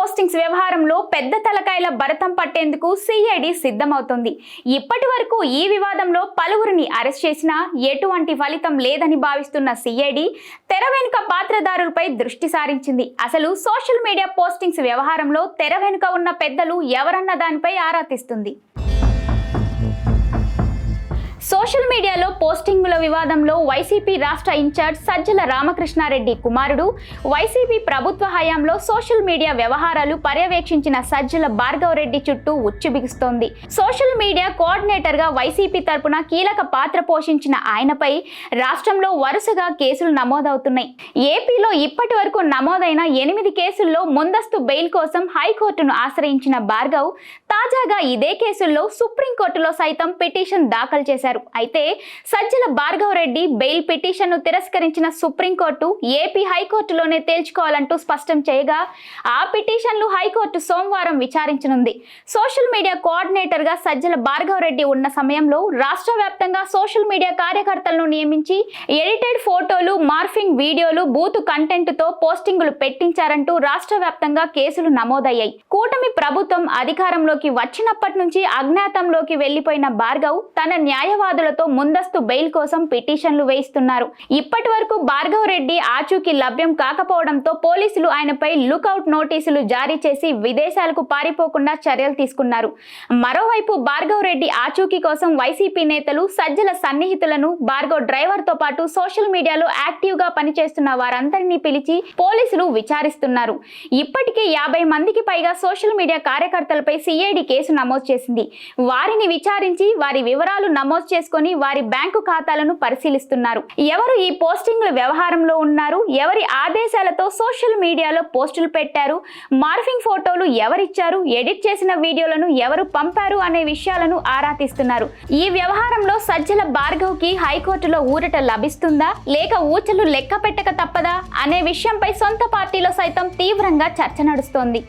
Postings వ్యవహారంలో పెద్ద తలకాయల భరతం పట్టేందుకు సిఐడి సిద్ధమవుతోంది. ఇప్పటి వరకు ఈ వివాదంలో పలువురిని అరెస్ట్ చేసినా ఎటువంటి ఫలితం లేదని భావిస్తున్న సిఐడి తెర వెనుక పాత్రధారులపై దృష్టి సారించింది. అసలు సోషల్ మీడియా పోస్టింగ్స్ వ్యవహారంలో తెర వెనుక ఉన్న పెద్దలు ఎవరన్న దానిపై ఆరా తీస్తుంది. సోషల్ మీడియాలో పోస్టింగుల వివాదంలో వైసీపీ రాష్ట్ర ఇన్ఛార్జ్ సజ్జల రామకృష్ణారెడ్డి కుమారుడు వైసీపీ ప్రభుత్వ హయాంలో సోషల్ మీడియా వ్యవహారాలు పర్యవేక్షించిన సజ్జల భార్గవ రెడ్డి చుట్టూ ఉచ్చు బిగుస్తోంది. సోషల్ మీడియా కోఆర్డినేటర్ గా వైసీపీ తరపున కీలక పాత్ర పోషించిన ఆయనపై రాష్ట్రంలో వరుసగా కేసులు నమోదవుతున్నాయి. ఏపీలో ఇప్పటి వరకు నమోదైన 8 కేసుల్లో ముందస్తు బెయిల్ కోసం హైకోర్టును ఆశ్రయించిన భార్గవ్ తాజాగా ఇదే కేసుల్లో సుప్రీంకోర్టులో సైతం పిటిషన్ దాఖలు చేశారు. అయితే సజ్జల భార్గవ రెడ్డి బెయిల్ పిటిషన్ ను తిరస్కరించిన సుప్రీంకోర్టు ఏపీ హైకోర్టులోనే తేల్చుకోవాలంటూ స్పష్టం చేయగా ఆ పిటిషన్లు హైకోర్టు సోమవారం విచారించనుంది. సోషల్ మీడియా కోఆర్డినేటర్ గా సజ్జల భార్గవ రెడ్డి ఉన్న సమయంలో రాష్ట్ర వ్యాప్తంగా సోషల్ మీడియా కార్యకర్తలను నియమించి ఎడిటెడ్ ఫోటోలు, మార్ఫింగ్ వీడియోలు, బూతు కంటెంట్ తో పోస్టింగులు పెట్టించారంటూ రాష్ట్ర వ్యాప్తంగా కేసులు నమోదయ్యాయి. కూటమి ప్రభుత్వం అధికారంలోకి వచ్చినప్పటి నుంచి అజ్ఞాతంలోకి వెళ్లిపోయిన భార్గవ్ తన న్యాయవాదులతో ముందస్తు బెయిల్ కోసం పిటిషన్లు వేయిస్తున్నారు. ఇప్పటి వరకు భార్గవ రెడ్డి ఆచూకీ లభ్యం కాకపోవడంతో పోలీసులు ఆయనపై లుకౌట్ నోటీసులు జారీ చేసి విదేశాలకు పారిపోకుండా చర్యలు తీసుకున్నారు. మరోవైపు భార్గవ రెడ్డి ఆచూకీ కోసం వైసీపీ నేతలు సజ్జల సన్నిహితులను, భార్గవ్ డ్రైవర్ తో పాటు సోషల్ మీడియాలో యాక్టివ్ గా పనిచేస్తున్న వారందరినీ పిలిచి పోలీసులు విచారిస్తున్నారు. ఇప్పటికే 50 మందికి పైగా సోషల్ మీడియా కార్యకర్తలపై సిఐడి కేసు నమోదు చేసింది. వారిని విచారించి వారి వివరాలు నమోదు చేసుకొని వారి బ్యాంకు ఖాతాలను పరిశీలిస్తున్నారు. ఎవరు ఈ పోస్టింగ్ల వ్యవహారంలో ఉన్నారు, ఎవరి ఆదేశాలతో సోషల్ మీడియాలో పోస్టులు పెట్టారు, మార్ఫింగ్ ఫోటోలు ఎవరిచ్చారు, ఎడిట్ చేసిన వీడియోలను ఎవరు పంపారు అనే విషయాలను ఆరా తీస్తున్నారు. ఈ వ్యవహారంలో సజ్జల భార్గవ్ కి హైకోర్టులో ఊరట లభిస్తుందా లేక ఊచలు లెక్క పెట్టక తప్పదా అనే విషయంపై సొంత పార్టీలో సైతం తీవ్రంగా చర్చ నడుస్తోంది.